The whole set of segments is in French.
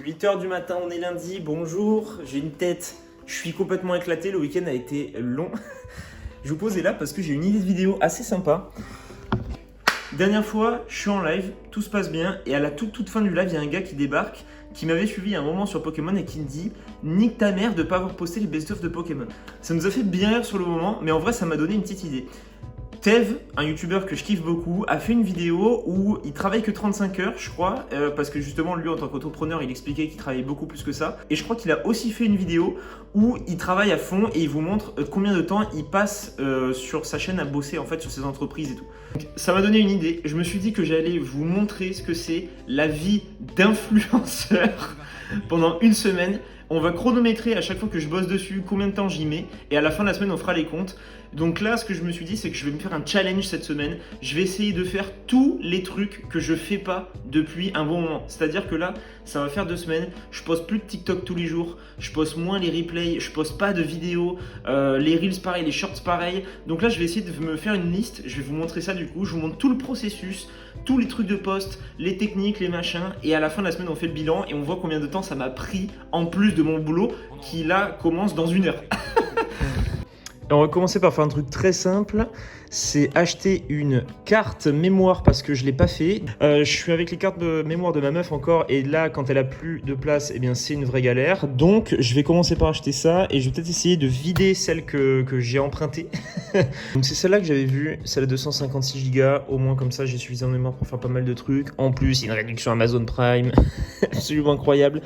8h du matin, on est lundi, bonjour, j'ai une tête, je suis complètement éclaté, le week-end a été long. Je vous pose là parce que j'ai une idée de vidéo assez sympa. Dernière fois, je suis en live, tout se passe bien, et à la toute fin du live, il y a un gars qui débarque, qui m'avait suivi un moment sur Pokémon et qui me dit « Nique ta mère de pas avoir posté les best-of de Pokémon ». Ça nous a fait bien rire sur le moment, mais en vrai, ça m'a donné une petite idée. Tev, un youtubeur que je kiffe beaucoup, a fait une vidéo où il travaille que 35 heures, je crois, parce que justement, lui, en tant qu'entrepreneur, il expliquait qu'il travaillait beaucoup plus que ça. Et je crois qu'il a aussi fait une vidéo où il travaille à fond et il vous montre combien de temps il passe sur sa chaîne à bosser, en fait, sur ses entreprises et tout. Donc, ça m'a donné une idée. Je me suis dit que j'allais vous montrer ce que c'est la vie d'influenceur pendant une semaine. On va chronométrer à chaque fois que je bosse dessus combien de temps j'y mets et à la fin de la semaine on fera les comptes. Donc là ce que je me suis dit c'est que je vais me faire un challenge cette semaine. Je vais essayer de faire tous les trucs que je fais pas depuis un bon moment. C'est-à-dire que là ça va faire 2 semaines, je poste plus de TikTok tous les jours, je poste moins les replays, je poste pas de vidéos, les reels pareil, les shorts pareil. Donc là je vais essayer de me faire une liste, je vais vous montrer ça du coup, je vous montre tout le processus, tous les trucs de post, les techniques, les machins, et à la fin de la semaine on fait le bilan et on voit combien de temps ça m'a pris en plus de mon boulot qui là commence dans 1 heure. On va commencer par faire un truc très simple, c'est acheter une carte mémoire parce que je ne l'ai pas fait. Je suis avec les cartes de mémoire de ma meuf encore et là quand elle a plus de place, eh bien c'est une vraie galère. Donc je vais commencer par acheter ça et je vais peut-être essayer de vider celle que j'ai empruntée. Donc c'est celle-là que j'avais vue, celle de 256 Go, au moins comme ça j'ai suffisamment de mémoire pour faire pas mal de trucs. En plus il y a une réduction Amazon Prime, absolument incroyable.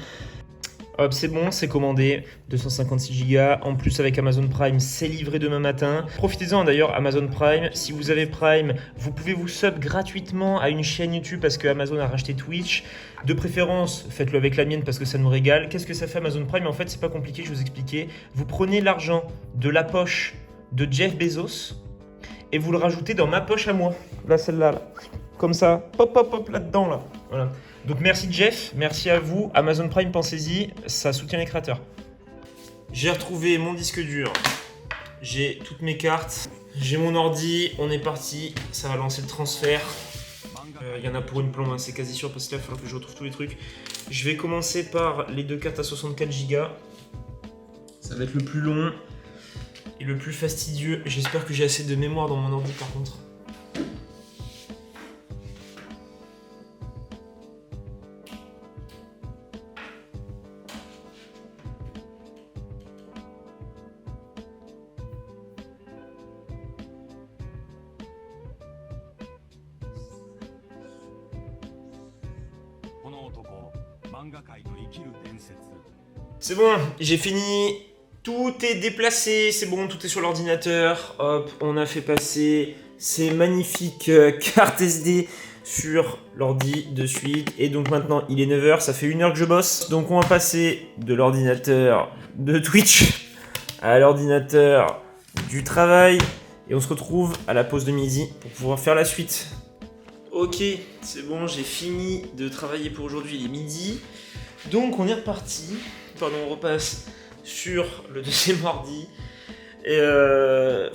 Hop, c'est bon, c'est commandé, 256 Go. En plus, avec Amazon Prime, c'est livré demain matin. Profitez-en d'ailleurs, Amazon Prime. Si vous avez Prime, vous pouvez vous sub gratuitement à une chaîne YouTube parce que Amazon a racheté Twitch. De préférence, faites-le avec la mienne parce que ça nous régale. Qu'est-ce que ça fait Amazon Prime? En fait, c'est pas compliqué, je vais vous expliquer. Vous prenez l'argent de la poche de Jeff Bezos et vous le rajoutez dans ma poche à moi. Là, celle-là, là. Comme ça, hop, hop, hop, là-dedans, là. Voilà. Donc merci Jeff, merci à vous. Amazon Prime, pensez-y, ça soutient les créateurs. J'ai retrouvé mon disque dur, j'ai toutes mes cartes, j'ai mon ordi, on est parti, ça va lancer le transfert. Il y en a pour une plombe, hein, c'est quasi sûr parce que là il va falloir que je retrouve tous les trucs. Je vais commencer par les 2 cartes à 64 Go. Ça va être le plus long et le plus fastidieux. J'espère que j'ai assez de mémoire dans mon ordi par contre. C'est bon, j'ai fini, tout est déplacé, c'est bon, tout est sur l'ordinateur. Hop, on a fait passer ces magnifiques cartes SD sur l'ordi de suite. Et donc maintenant, il est 9h, ça fait 1 heure que je bosse. Donc on va passer de l'ordinateur de Twitch à l'ordinateur du travail. Et on se retrouve à la pause de midi pour pouvoir faire la suite. Ok, c'est bon, j'ai fini de travailler pour aujourd'hui, il est midi. Donc on est reparti. Pardon, on repasse sur le deuxième ordi. Et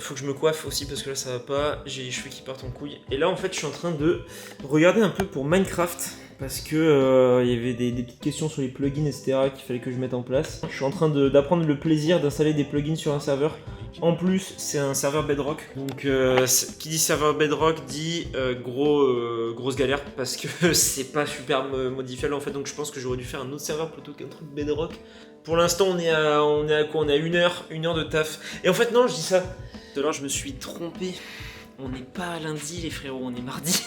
faut que je me coiffe aussi parce que là ça va pas. J'ai les cheveux qui partent en couille. Et là en fait je suis en train de regarder un peu pour Minecraft. Parce que il y avait des petites questions sur les plugins etc. qu'il fallait que je mette en place. Je suis en train d'apprendre le plaisir d'installer des plugins sur un serveur. En plus, c'est un serveur Bedrock. Donc, qui dit serveur Bedrock dit grosse galère parce que c'est pas super modifiable en fait. Donc, je pense que j'aurais dû faire un autre serveur plutôt qu'un truc Bedrock. Pour l'instant, on est à quoi? On est à 1 heure de taf. Et en fait, non, je dis ça. Tout à l'heure, je me suis trompé. On n'est pas lundi, les frérots, on est mardi.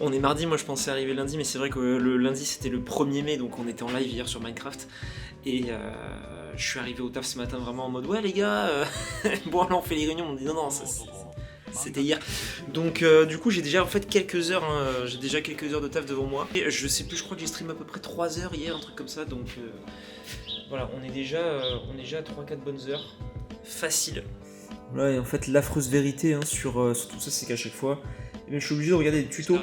On est mardi, moi je pensais arriver lundi, mais c'est vrai que le lundi c'était le 1er mai, donc on était en live hier sur Minecraft. Et je suis arrivé au taf ce matin vraiment en mode ouais les gars, bon alors on fait les réunions, on me dit non, c'était hier. Donc du coup j'ai déjà en fait quelques heures, hein, j'ai déjà quelques heures de taf devant moi. Et je sais plus, je crois que j'ai stream à peu près 3 heures hier, un truc comme ça, donc voilà, on est déjà à 3-4 bonnes heures. Facile. Voilà, et en fait l'affreuse vérité hein, sur tout ça, c'est qu'à chaque fois, je suis obligé de regarder des tutos.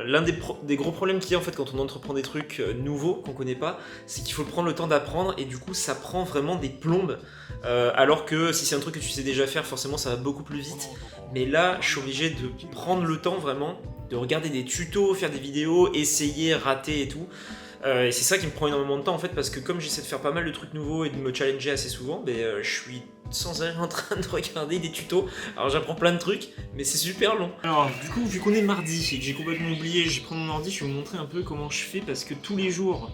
L'un des gros problèmes qu'il y a en fait quand on entreprend des trucs nouveaux qu'on connaît pas, c'est qu'il faut prendre le temps d'apprendre et du coup ça prend vraiment des plombes. Alors que si c'est un truc que tu sais déjà faire, forcément ça va beaucoup plus vite. Mais là, je suis obligé de prendre le temps vraiment, de regarder des tutos, faire des vidéos, essayer, rater et tout. Et c'est ça qui me prend énormément de temps en fait, parce que comme j'essaie de faire pas mal de trucs nouveaux et de me challenger assez souvent, je suis sans arrêt en train de regarder des tutos. Alors j'apprends plein de trucs, mais c'est super long. Alors du coup, vu qu'on est mardi et que j'ai complètement oublié, j'ai pris mon ordi, je vais vous montrer un peu comment je fais, parce que tous les jours,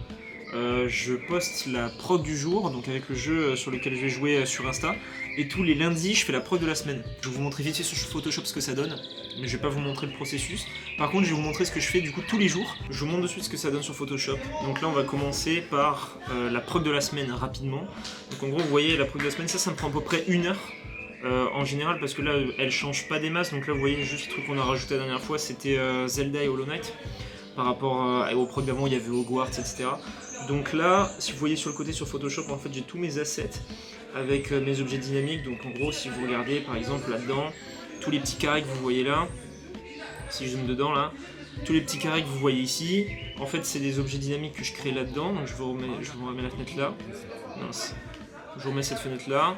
je poste la prog du jour, donc avec le jeu sur lequel je vais jouer sur Insta, et tous les lundis je fais la prog de la semaine. Je vais vous montrer vite fait sur Photoshop ce que ça donne, mais je vais pas vous montrer le processus. Par contre je vais vous montrer ce que je fais du coup tous les jours. Je vous montre de suite ce que ça donne sur Photoshop. Donc là on va commencer par la prog de la semaine rapidement. Donc en gros vous voyez la prog de la semaine, ça me prend à peu près 1 heure. En général, parce que là elle change pas des masses, donc là vous voyez juste le truc qu'on a rajouté la dernière fois, c'était Zelda et Hollow Knight. Par rapport au prog d'avant, il y avait Hogwarts, etc. Donc là, si vous voyez sur le côté sur Photoshop, en fait j'ai tous mes assets avec mes objets dynamiques. Donc en gros, si vous regardez par exemple là-dedans, tous les petits carrés que vous voyez là, si je zoome dedans là, tous les petits carrés que vous voyez ici, en fait c'est des objets dynamiques que je crée là-dedans. Donc je vous remets la fenêtre là. Mince. Je vous remets cette fenêtre là.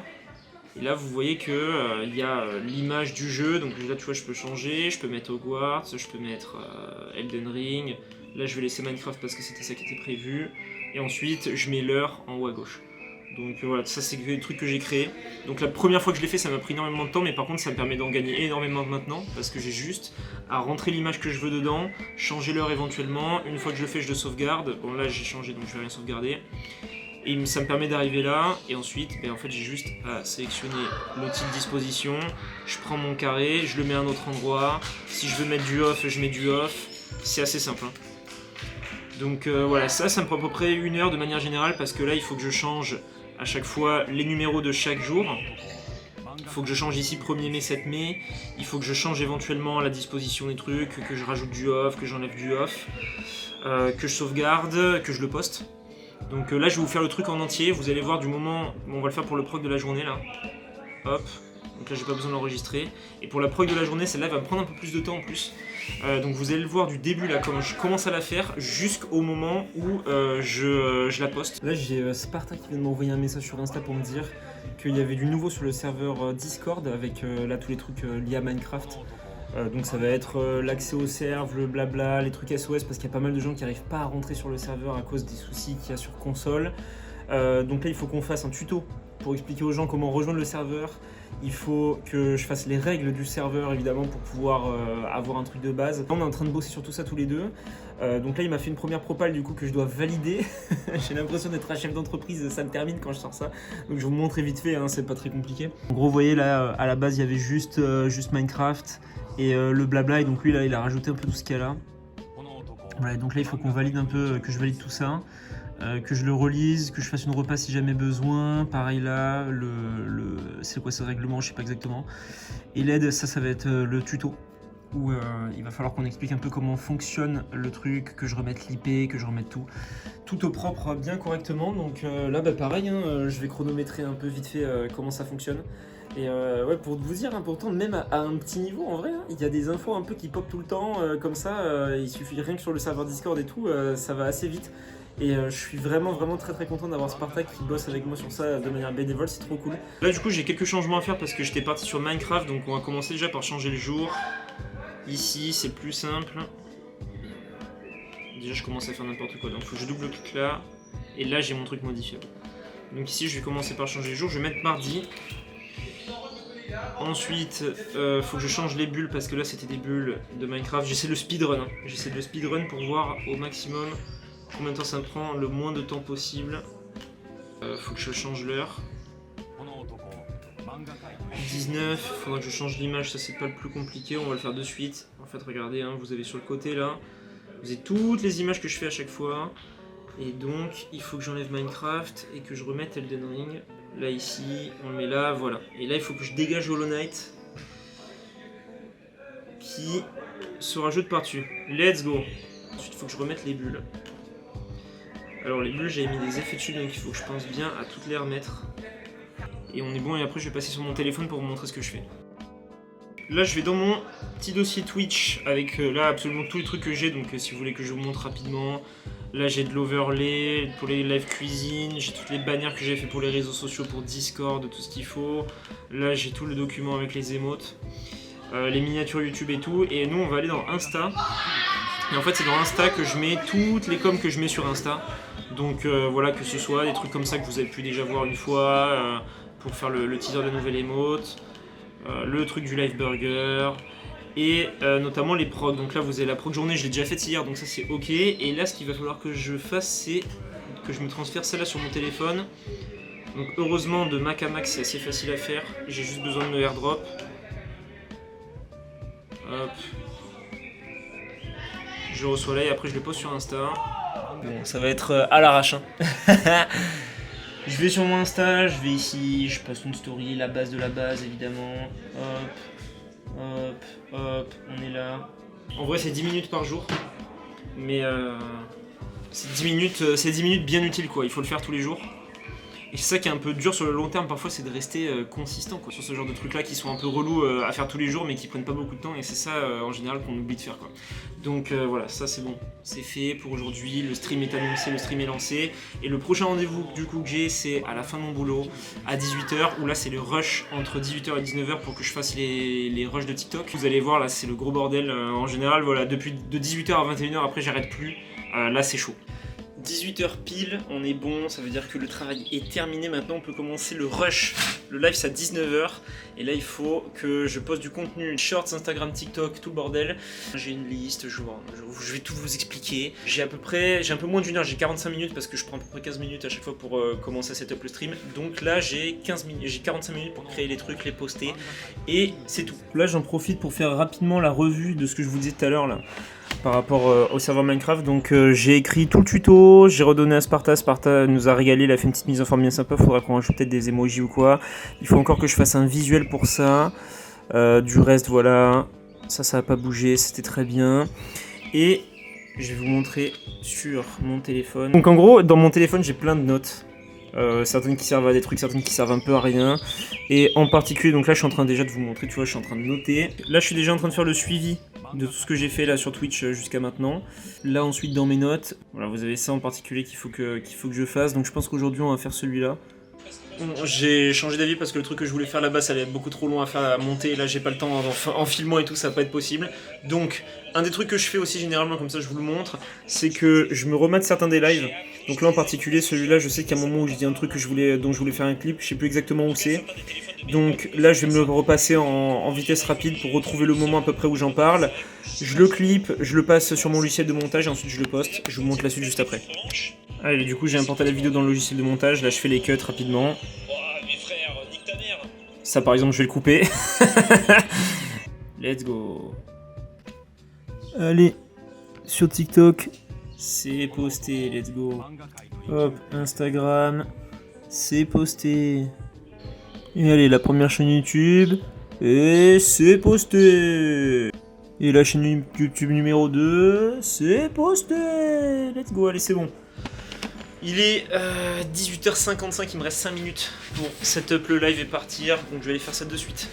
Et là vous voyez que y a l'image du jeu, donc là tu vois je peux changer, je peux mettre Hogwarts, je peux mettre Elden Ring, là je vais laisser Minecraft parce que c'était ça qui était prévu, et ensuite je mets l'heure en haut à gauche. Donc voilà, ça c'est des trucs que j'ai créés. Donc la première fois que je l'ai fait ça m'a pris énormément de temps, mais par contre ça me permet d'en gagner énormément maintenant, parce que j'ai juste à rentrer l'image que je veux dedans, changer l'heure éventuellement, une fois que je le fais je le sauvegarde, bon là j'ai changé donc je vais rien sauvegarder. Et ça me permet d'arriver là, et ensuite, en fait, j'ai juste à sélectionner l'outil de disposition, je prends mon carré, je le mets à un autre endroit, si je veux mettre du off, je mets du off, c'est assez simple. Hein. Donc voilà, ça me prend à peu près 1 heure de manière générale, parce que là, il faut que je change à chaque fois les numéros de chaque jour. Il faut que je change ici 1er mai, 7 mai, il faut que je change éventuellement la disposition des trucs, que je rajoute du off, que j'enlève du off, que je sauvegarde, que je le poste. Donc là je vais vous faire le truc en entier, vous allez voir du moment, on va le faire pour le prog de la journée là, hop, donc là j'ai pas besoin de l'enregistrer, et pour la prog de la journée, celle-là va me prendre un peu plus de temps en plus, donc vous allez le voir du début là, comment je commence à la faire, jusqu'au moment où je la poste. Là j'ai Sparta qui vient de m'envoyer un message sur Insta pour me dire qu'il y avait du nouveau sur le serveur Discord, avec là tous les trucs liés à Minecraft. Donc ça va être l'accès au serve, le blabla, les trucs SOS, parce qu'il y a pas mal de gens qui n'arrivent pas à rentrer sur le serveur à cause des soucis qu'il y a sur console. Donc là il faut qu'on fasse un tuto pour expliquer aux gens comment rejoindre le serveur. Il faut que je fasse les règles du serveur évidemment pour pouvoir avoir un truc de base. Là, on est en train de bosser sur tout ça tous les deux. Donc là il m'a fait une première propale du coup que je dois valider. J'ai l'impression d'être un chef d'entreprise, ça me termine quand je sors ça. Donc je vais vous montrer vite fait, hein, c'est pas très compliqué. En gros vous voyez là à la base il y avait juste Minecraft et le blabla, et donc lui là il a rajouté un peu tout ce qu'il y a là. Voilà, donc là il faut qu'on valide un peu, que je valide tout ça, que je le relise, que je fasse une repasse si jamais besoin. Pareil là, c'est quoi ce règlement, je sais pas exactement. Et l'aide, ça va être le tuto, où il va falloir qu'on explique un peu comment fonctionne le truc, que je remette l'IP, que je remette tout au propre, bien correctement. Donc là pareil, hein, je vais chronométrer un peu vite fait comment ça fonctionne. Et ouais, pour vous dire, hein, pourtant, même à un petit niveau, en vrai, hein, il y a des infos un peu qui pop tout le temps, comme ça, il suffit rien que sur le serveur Discord et tout, ça va assez vite. Et je suis vraiment très content d'avoir Sparta qui bosse avec moi sur ça de manière bénévole, c'est trop cool. Là du coup j'ai quelques changements à faire parce que j'étais parti sur Minecraft, donc on va commencer déjà par changer le jour. Ici c'est plus simple. Déjà je commence à faire n'importe quoi, donc il faut que je double-clique là, et là j'ai mon truc modifiable. Donc ici je vais commencer par changer le jour, je vais mettre mardi. Ensuite, faut que je change les bulles parce que là c'était des bulles de Minecraft. J'essaie de le speedrun, hein. J'essaie de le speedrun pour voir au maximum combien de temps ça me prend, le moins de temps possible. Faut que je change l'heure. 19, faudra que je change l'image, ça c'est pas le plus compliqué, on va le faire de suite. En fait regardez, hein, vous avez sur le côté là, vous avez toutes les images que je fais à chaque fois. Et donc il faut que j'enlève Minecraft et que je remette Elden Ring. Là ici, on le met là, voilà. Et là il faut que je dégage Hollow Knight qui se rajoute par-dessus. Let's go. Ensuite il faut que je remette les bulles. Alors les bulles j'avais mis des effets dessus, donc il faut que je pense bien à toutes les remettre. Et on est bon, et après je vais passer sur mon téléphone pour vous montrer ce que je fais. Là je vais dans mon petit dossier Twitch avec là absolument tous les trucs que j'ai, donc si vous voulez que je vous montre rapidement. Là j'ai de l'overlay pour les live cuisine, j'ai toutes les bannières que j'ai fait pour les réseaux sociaux, pour Discord, tout ce qu'il faut. Là j'ai tout le document avec les émotes. les miniatures YouTube et tout. Et nous on va aller dans Insta. Et en fait c'est dans Insta que je mets toutes les coms que je mets sur Insta. Donc voilà, que ce soit des trucs comme ça que vous avez pu déjà voir une fois pour faire le teaser de la nouvelle emote, le truc du live burger et notamment les procs. Donc là vous avez la proc journée, je l'ai déjà faite hier donc ça c'est ok. Et là ce qu'il va falloir que je fasse c'est que je me transfère celle-là sur mon téléphone. Donc heureusement de Mac à Mac c'est assez facile à faire, j'ai juste besoin de me airdrop. Hop. Je le reçois là et après je le pose sur Insta. Bon, ça va être à l'arrache. Hein. Je vais sur mon Insta, je vais ici, je passe une story, la base de la base évidemment. Hop, hop, hop, on est là. En vrai c'est 10 minutes par jour. Mais c'est 10 minutes bien utiles quoi, il faut le faire tous les jours. Et c'est ça qui est un peu dur sur le long terme parfois, c'est de rester consistant quoi, sur ce genre de trucs là qui sont un peu relous à faire tous les jours mais qui prennent pas beaucoup de temps et c'est ça en général qu'on oublie de faire quoi. Donc voilà, ça c'est bon, c'est fait pour aujourd'hui, le stream est annoncé, le stream est lancé et le prochain rendez-vous du coup que j'ai c'est à la fin de mon boulot à 18h où là c'est le rush entre 18h et 19h pour que je fasse les rushs de TikTok. Vous allez voir là c'est le gros bordel en général, voilà, depuis de 18h à 21h après j'arrête plus, là c'est chaud. 18h pile, on est bon, ça veut dire que le travail est terminé, maintenant on peut commencer le rush. Le live c'est à 19h et là il faut que je poste du contenu, shorts, Instagram, TikTok, tout le bordel. J'ai une liste, je vais tout vous expliquer. J'ai un peu moins d'une heure, j'ai 45 minutes parce que je prends à peu près 15 minutes à chaque fois pour commencer à setup le stream. Donc là j'ai 45 minutes pour créer les trucs, les poster et c'est tout. Là j'en profite pour faire rapidement la revue de ce que je vous disais tout à l'heure là. Par rapport au serveur Minecraft, donc j'ai écrit tout le tuto, j'ai redonné à Sparta, Sparta nous a régalé, il a fait une petite mise en forme bien sympa, faudrait qu'on rajoute peut-être des emojis ou quoi. Il faut encore que je fasse un visuel pour ça, du reste voilà, ça a pas bougé, c'était très bien. Et je vais vous montrer sur mon téléphone. Donc en gros, dans mon téléphone j'ai plein de notes. Certaines qui servent à des trucs, certaines qui servent un peu à rien. Et en particulier, donc là je suis en train déjà de vous montrer, tu vois, je suis en train de noter. Là je suis déjà en train de faire le suivi de tout ce que j'ai fait là sur Twitch jusqu'à maintenant. Là ensuite dans mes notes, voilà, vous avez ça en particulier qu'il faut que je fasse. Donc je pense qu'aujourd'hui on va faire celui-là. J'ai changé d'avis parce que le truc que je voulais faire là-bas ça allait être beaucoup trop long à faire à monter. Là j'ai pas le temps en filmant et tout, ça va pas être possible. Donc un des trucs que je fais aussi généralement, comme ça je vous le montre, c'est que je me remate certains des lives. Donc là en particulier celui-là, je sais qu'à un moment où j'ai dit un truc dont je voulais faire un clip, je sais plus exactement où c'est. Donc là je vais me le repasser en vitesse rapide pour retrouver le moment à peu près où j'en parle. Je le clip, je le passe sur mon logiciel de montage et ensuite je le poste. Je vous montre la suite juste après. Allez, du coup j'ai importé la vidéo dans le logiciel de montage, là je fais les cuts rapidement. Ça par exemple je vais le couper. Let's go. Allez, sur TikTok, c'est posté, let's go. Hop, Instagram, c'est posté. Et allez, la première chaîne YouTube, et c'est posté. Et la chaîne YouTube numéro 2, c'est posté. Let's go, allez c'est bon. Il est 18h55, il me reste 5 minutes pour setup le live et partir, donc je vais aller faire ça de suite.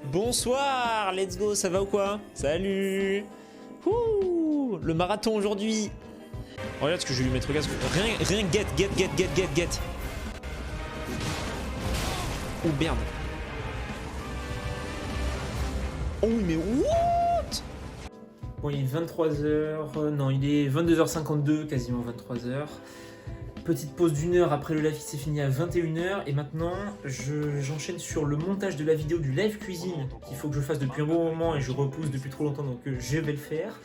Bonsoir, let's go, ça va ou quoi? Salut. Ouh, le marathon aujourd'hui. Oh, regarde ce que je vais lui mettre au gaz. Rien get. Oh merde. Oh oui mais what? Bon il est 23h, non il est 22h52, quasiment 23h. Petite pause d'une heure après le live qui s'est fini à 21h et maintenant j'enchaîne sur le montage de la vidéo du live cuisine qu'il faut que je fasse depuis un bon moment et je repousse depuis trop longtemps donc je vais le faire.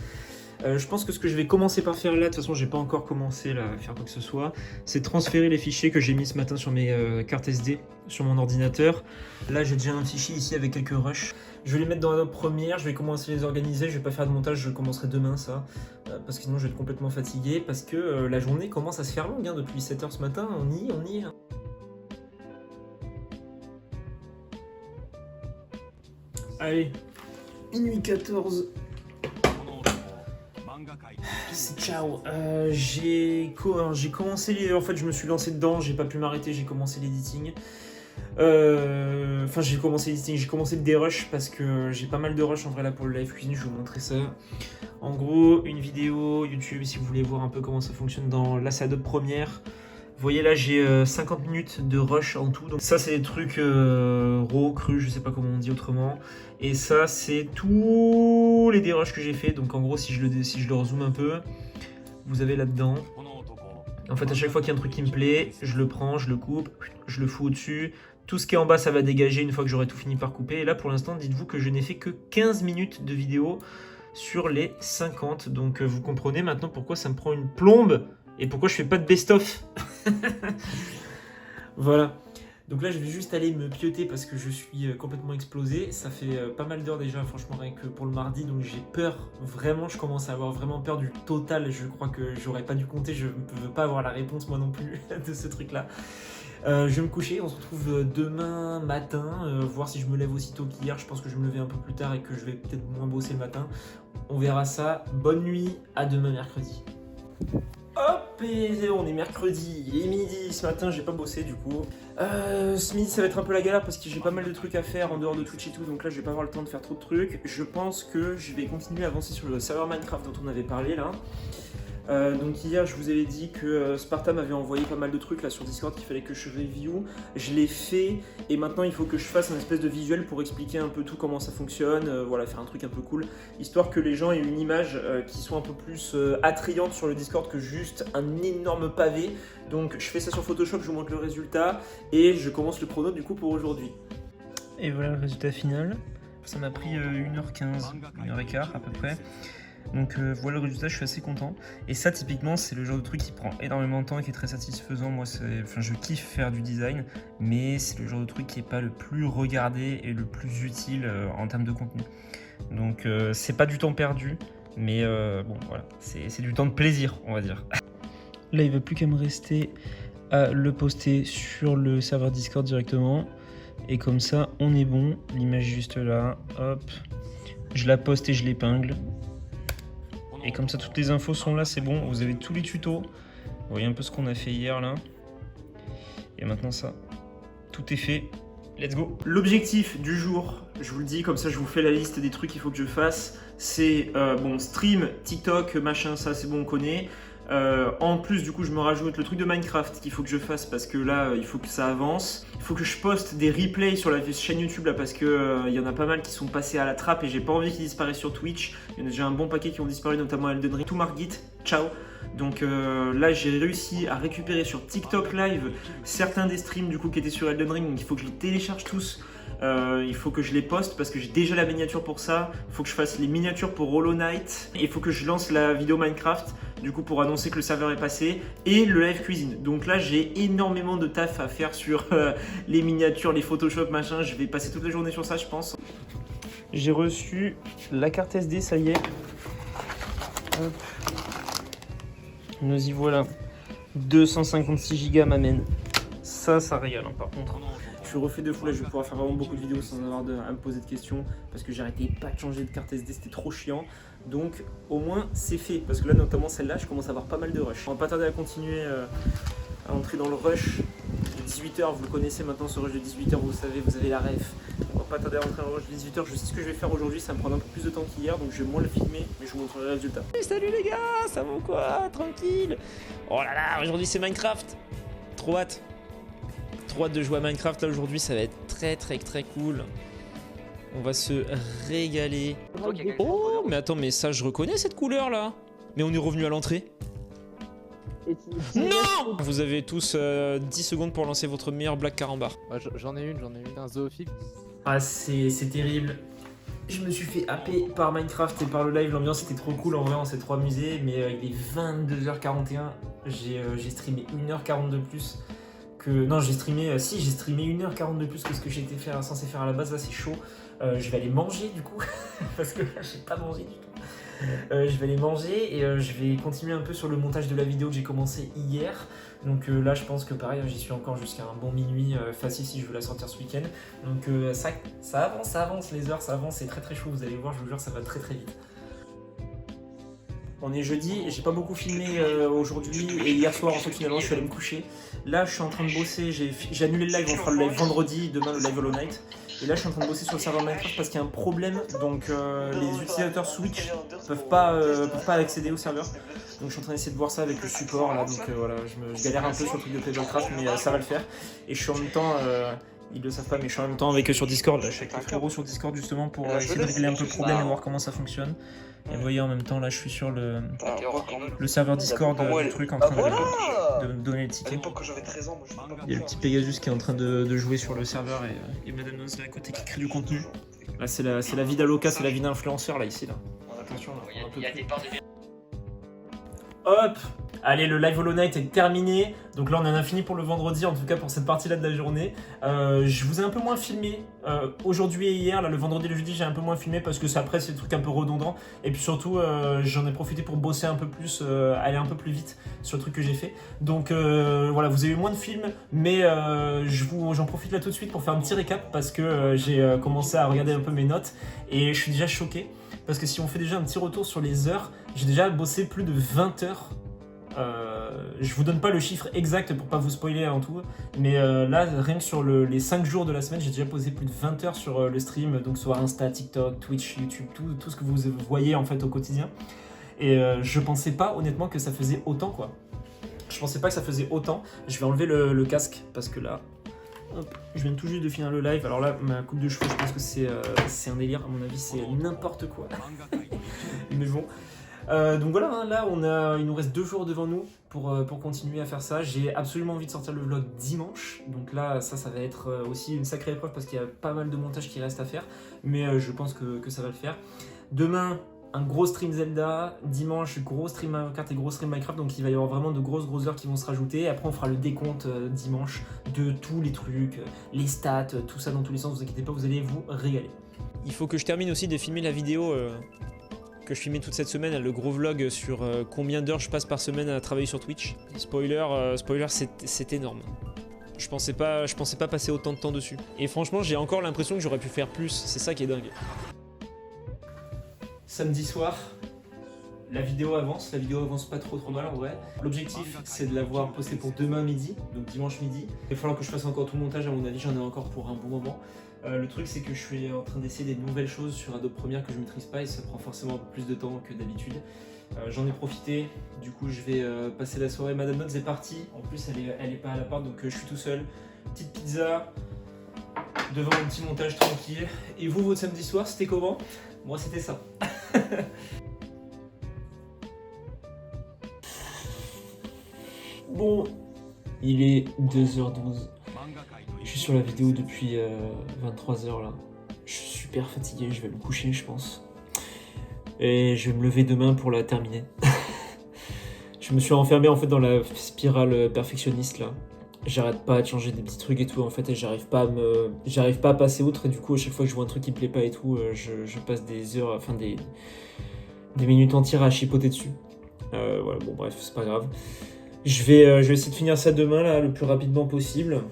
Je pense que ce que je vais commencer par faire là, de toute façon j'ai pas encore commencé là, à faire quoi que ce soit, c'est transférer les fichiers que j'ai mis ce matin sur mes cartes SD sur mon ordinateur. Là j'ai déjà un fichier ici avec quelques rushs. Je vais les mettre dans la première, je vais commencer à les organiser, je vais pas faire de montage, je commencerai demain ça. Parce que sinon je vais être complètement fatigué, parce que la journée commence à se faire longue hein, depuis 7h ce matin, on y est. Hein. Allez, minuit 14. C'est ciao. J'ai commencé, en fait je me suis lancé dedans, j'ai pas pu m'arrêter, j'ai commencé l'editing. Enfin, j'ai commencé le dérush parce que j'ai pas mal de rush en vrai là pour le live cuisine, je vais vous montrer ça. En gros, une vidéo YouTube si vous voulez voir un peu comment ça fonctionne dans la Adobe Premiere. Vous voyez là, j'ai 50 minutes de rush en tout. Donc ça, c'est des trucs raw, crus, je sais pas comment on dit autrement. Et ça, c'est tous les dérushs que j'ai fait. Donc en gros, si je le rezoome un peu, vous avez là-dedans. En fait, à chaque fois qu'il y a un truc qui me plaît, je le prends, je le coupe, je le fous au-dessus. Tout ce qui est en bas, ça va dégager une fois que j'aurai tout fini par couper. Et là, pour l'instant, dites-vous que je n'ai fait que 15 minutes de vidéo sur les 50. Donc vous comprenez maintenant pourquoi ça me prend une plombe et pourquoi je fais pas de best-of. Voilà. Donc là, je vais juste aller me pioter parce que je suis complètement explosé. Ça fait pas mal d'heures déjà, franchement, rien que pour le mardi. Donc j'ai peur, vraiment, je commence à avoir vraiment peur du total. Je crois que j'aurais pas dû compter, je ne veux pas avoir la réponse moi non plus de ce truc-là. Je vais me coucher, on se retrouve demain matin, voir si je me lève aussitôt qu'hier. Je pense que je vais me lever un peu plus tard et que je vais peut-être moins bosser le matin. On verra ça. Bonne nuit, à demain mercredi. Hop, et on est mercredi, il est midi, ce matin j'ai pas bossé du coup. Ce midi ça va être un peu la galère parce que j'ai pas mal de trucs à faire en dehors de Twitch et tout, donc là je vais pas avoir le temps de faire trop de trucs. Je pense que je vais continuer à avancer sur le serveur Minecraft dont on avait parlé là. Donc hier je vous avais dit que Sparta m'avait envoyé pas mal de trucs là sur Discord qu'il fallait que je review. Je l'ai fait et maintenant il faut que je fasse un espèce de visuel pour expliquer un peu tout comment ça fonctionne, voilà, faire un truc un peu cool, histoire que les gens aient une image qui soit un peu plus attrayante sur le Discord que juste un énorme pavé. Donc je fais ça sur Photoshop, je vous montre le résultat et je commence le chrono du coup pour aujourd'hui. Et voilà le résultat final, ça m'a pris 1h15, 1h15 à peu près. Donc voilà le résultat, je suis assez content. Et ça typiquement c'est le genre de truc qui prend énormément de temps et qui est très satisfaisant. Moi je kiffe faire du design, mais c'est le genre de truc qui n'est pas le plus regardé et le plus utile en termes de contenu. Donc c'est pas du temps perdu, mais bon voilà, c'est du temps de plaisir on va dire. Là il ne va plus qu'à me rester à le poster sur le serveur Discord directement. Et comme ça on est bon, l'image juste là, hop, je la poste et je l'épingle. Et comme ça, toutes les infos sont là, c'est bon. Vous avez tous les tutos. Vous voyez un peu ce qu'on a fait hier, là. Et maintenant, ça, tout est fait. Let's go. L'objectif du jour, je vous le dis, comme ça, je vous fais la liste des trucs qu'il faut que je fasse. C'est, bon, stream, TikTok, machin, ça, c'est bon, on connaît. En plus, du coup, je me rajoute le truc de Minecraft qu'il faut que je fasse parce que là, il faut que ça avance. Il faut que je poste des replays sur la chaîne YouTube là parce que il y en a pas mal qui sont passés à la trappe et j'ai pas envie qu'ils disparaissent sur Twitch. Il y en a déjà un bon paquet qui ont disparu, notamment Elden Ring. Tout Margit, ciao. Donc là, j'ai réussi à récupérer sur TikTok Live certains des streams du coup qui étaient sur Elden Ring. Donc il faut que je les télécharge tous. Il faut que je les poste parce que j'ai déjà la miniature pour ça. Il faut que je fasse les miniatures pour Hollow Knight. Et il faut que je lance la vidéo Minecraft du coup pour annoncer que le serveur est passé et le live cuisine. Donc là j'ai énormément de taf à faire sur les miniatures, les Photoshop, machin. Je vais passer toute la journée sur ça je pense. J'ai reçu la carte SD, ça y est. Hop. Nous y voilà. 256 Go m'amène. Ça régale hein, par contre. Je suis refait de fou là, je vais pouvoir faire vraiment beaucoup de vidéos sans avoir à me poser de questions parce que j'arrêtais pas de changer de carte SD, c'était trop chiant. Donc au moins c'est fait parce que là notamment celle-là je commence à avoir pas mal de rush. On va pas tarder à continuer à entrer dans le rush de 18h, vous le connaissez maintenant ce rush de 18h, vous le savez, vous avez la ref. On va pas tarder à rentrer dans le rush de 18h, je sais ce que je vais faire aujourd'hui, ça me prend un peu plus de temps qu'hier donc je vais moins le filmer mais je vous montrerai le résultat. Salut les gars, ça va quoi? Tranquille. Oh là là, aujourd'hui c'est Minecraft. Trop hâte. Trop hâte de jouer à Minecraft là aujourd'hui, ça va être très cool. On va se régaler. Oh mais attends, mais ça je reconnais cette couleur là. Mais on est revenu à l'entrée. Non. Vous avez tous 10 secondes pour lancer votre meilleure blague carambar. J'en ai une, un zoophique. Ah c'est terrible. Je me suis fait happer par Minecraft et par le live, l'ambiance était trop cool en vrai, on s'est trop amusé. Mais il est 22h41, j'ai streamé 1h40 de plus. Non, j'ai streamé 1h40 de plus que ce que j'étais censé faire à la base. Là, c'est chaud. Je vais aller manger du coup, parce que là, j'ai pas mangé du tout. Je vais aller manger et je vais continuer un peu sur le montage de la vidéo que j'ai commencé hier. Donc là, je pense que pareil, j'y suis encore jusqu'à un bon minuit facile si je veux la sortir ce week-end. Donc ça avance, les heures, ça avance, c'est très chaud. Vous allez voir, je vous jure, ça va très vite. On est jeudi, j'ai pas beaucoup filmé aujourd'hui et hier soir en fait finalement je suis allé me coucher. Là je suis en train de bosser, j'ai annulé le live, on fera le live vendredi, demain le live Hollow Knight. Et là je suis en train de bosser sur le serveur Minecraft parce qu'il y a un problème, donc les utilisateurs Switch peuvent pas accéder au serveur. Donc je suis en train d'essayer de voir ça avec le support là, donc voilà, je galère un peu sur le truc de Playcraft mais ça va le faire. Et je suis en même temps, ils le savent pas mais je suis en même temps avec eux sur Discord, là, je suis avec les frérots sur Discord justement pour essayer de régler un peu le problème et voir comment ça fonctionne. Et vous voyez en même temps là je suis sur le serveur Discord du truc en train de me donner le ticket. Il y a le petit Pegasus qui est en train de jouer sur le serveur et Madame Nose là à côté qui crée du contenu. Là c'est la vie d'Aloca, c'est la vie d'influenceur là ici là. Attention là, on a un peu plus. Hop! Allez, le live Hollow Knight est terminé. Donc là, on en a fini pour le vendredi, en tout cas pour cette partie-là de la journée. Je vous ai un peu moins filmé aujourd'hui et hier. Là, le vendredi et le jeudi, j'ai un peu moins filmé parce que après, c'est des trucs un peu redondants. Et puis surtout, j'en ai profité pour bosser un peu plus, aller un peu plus vite sur le truc que j'ai fait. Donc voilà, vous avez eu moins de films, mais j'en profite là tout de suite pour faire un petit récap parce que j'ai commencé à regarder un peu mes notes et je suis déjà choqué. Parce que si on fait déjà un petit retour sur les heures, j'ai déjà bossé plus de 20 heures. Je vous donne pas le chiffre exact pour pas vous spoiler en tout, mais là, rien que sur les 5 jours de la semaine, j'ai déjà posé plus de 20 heures sur le stream, donc sur Insta, TikTok, Twitch, YouTube, tout ce que vous voyez en fait au quotidien. Et je pensais pas honnêtement que ça faisait autant quoi. Je pensais pas que ça faisait autant. Je vais enlever le casque parce que là, hop, je viens tout juste de finir le live. Alors là, ma coupe de cheveux, je pense que c'est un délire. À mon avis, c'est n'importe quoi. Mais bon. Donc voilà, hein, là il nous reste 2 jours devant nous pour continuer à faire ça. J'ai absolument envie de sortir le vlog dimanche. Donc là, ça va être aussi une sacrée épreuve parce qu'il y a pas mal de montage qui reste à faire. Mais je pense que ça va le faire. Demain, un gros stream Zelda. Dimanche, gros stream Mario Kart et gros stream Minecraft. Donc il va y avoir vraiment de grosses heures qui vont se rajouter. Après, on fera le décompte dimanche de tous les trucs, les stats, tout ça dans tous les sens. Vous inquiétez pas, vous allez vous régaler. Il faut que je termine aussi de filmer la vidéo que je filmais toute cette semaine, le gros vlog sur combien d'heures je passe par semaine à travailler sur Twitch. Spoiler, c'est énorme. Je pensais pas passer autant de temps dessus. Et franchement, j'ai encore l'impression que j'aurais pu faire plus. C'est ça qui est dingue. Samedi soir, la vidéo avance pas trop mal en vrai. L'objectif, c'est de l'avoir postée pour demain midi, donc dimanche midi. Il va falloir que je fasse encore tout le montage, à mon avis, j'en ai encore pour un bon moment. Le truc c'est que je suis en train d'essayer des nouvelles choses sur Adobe Premiere que je maîtrise pas et ça prend forcément un peu plus de temps que d'habitude. J'en ai profité, du coup je vais passer la soirée. Madame Notes est partie, en plus elle est pas à l'appart donc je suis tout seul. Petite pizza, devant un petit montage tranquille. Et vous, votre samedi soir, c'était comment? Moi c'était ça. Bon, il est 2h12. Je suis sur la vidéo depuis 23h là. Je suis super fatigué, je vais me coucher je pense. Et je vais me lever demain pour la terminer. Je me suis enfermé en fait dans la spirale perfectionniste là. J'arrête pas de changer des petits trucs et tout en fait et j'arrive pas à passer outre et du coup à chaque fois que je vois un truc qui me plaît pas et tout, je passe des heures, enfin des minutes entières à chipoter dessus. Voilà, bon bref, c'est pas grave. Je vais essayer de finir ça demain là, le plus rapidement possible.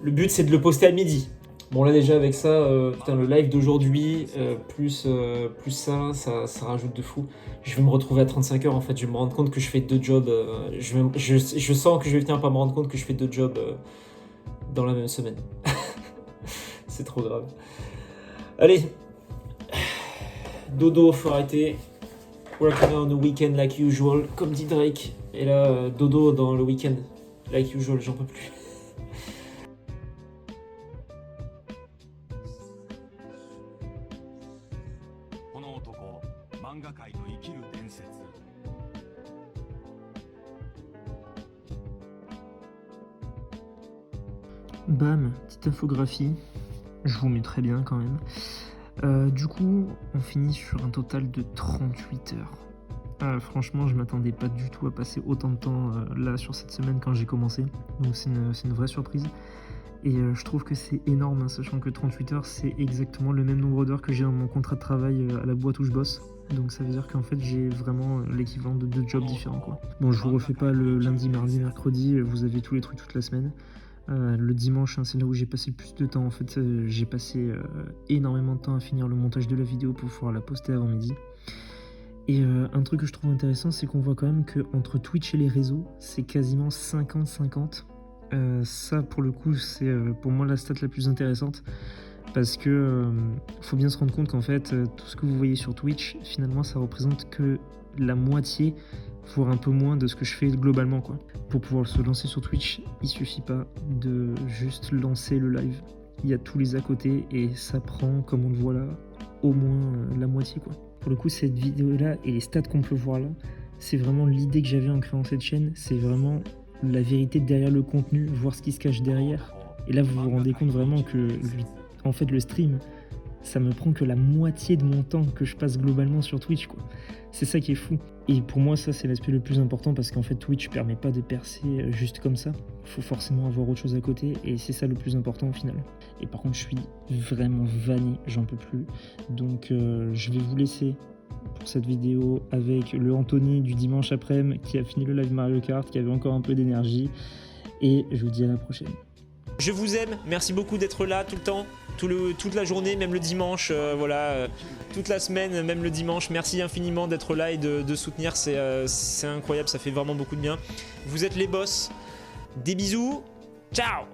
Le but c'est de le poster à midi. Bon là déjà avec ça, putain, le live d'aujourd'hui, plus ça rajoute de fou. Je vais me retrouver à 35 heures en fait, je vais me rendre compte que je fais 2 jobs. Je sens que je vais finir par me rendre compte que je fais 2 jobs dans la même semaine. C'est trop grave. Allez, dodo, faut arrêter. Working on the weekend like usual, comme dit Drake. Et là, dodo dans le week-end like usual, j'en peux plus. Bam, petite infographie, je vous mets très bien quand même. Du coup, on finit sur un total de 38 heures. Franchement, je m'attendais pas du tout à passer autant de temps là sur cette semaine quand j'ai commencé. Donc c'est une vraie surprise. Et je trouve que c'est énorme, hein, sachant que 38 heures, c'est exactement le même nombre d'heures que j'ai dans mon contrat de travail à la boîte où je bosse. Donc ça veut dire qu'en fait, j'ai vraiment l'équivalent de 2 jobs différents, quoi. Bon, je vous refais pas le lundi, mardi, mercredi, vous avez tous les trucs toute la semaine. Le dimanche, hein, c'est là où j'ai passé le plus de temps. En fait, j'ai passé énormément de temps à finir le montage de la vidéo pour pouvoir la poster avant midi. Et un truc que je trouve intéressant, c'est qu'on voit quand même qu'entre Twitch et les réseaux, c'est quasiment 50-50. Ça, pour le coup, c'est pour moi la stat la plus intéressante. Parce que faut bien se rendre compte qu'en fait, tout ce que vous voyez sur Twitch, finalement, ça représente que la moitié, voire un peu moins de ce que je fais globalement, quoi. Pour pouvoir se lancer sur Twitch, il suffit pas de juste lancer le live. Il y a tous les à côté et ça prend, comme on le voit là, au moins la moitié, quoi. Pour le coup, cette vidéo-là et les stats qu'on peut voir là, c'est vraiment l'idée que j'avais en créant cette chaîne. C'est vraiment la vérité derrière le contenu, voir ce qui se cache derrière. Et là, vous vous rendez compte vraiment que en fait, le stream, ça me prend que la moitié de mon temps que je passe globalement sur Twitch, quoi. C'est ça qui est fou. Et pour moi, ça, c'est l'aspect le plus important parce qu'en fait, Twitch permet pas de percer juste comme ça. Il faut forcément avoir autre chose à côté et c'est ça le plus important au final. Et par contre, je suis vraiment vanné, j'en peux plus. Donc, je vais vous laisser pour cette vidéo avec le Anthony du dimanche après-midi qui a fini le live Mario Kart, qui avait encore un peu d'énergie. Et je vous dis à la prochaine. Je vous aime, merci beaucoup d'être là tout le temps, toute la journée, même le dimanche, toute la semaine, même le dimanche. Merci infiniment d'être là et de soutenir, c'est incroyable, ça fait vraiment beaucoup de bien. Vous êtes les boss, des bisous, ciao!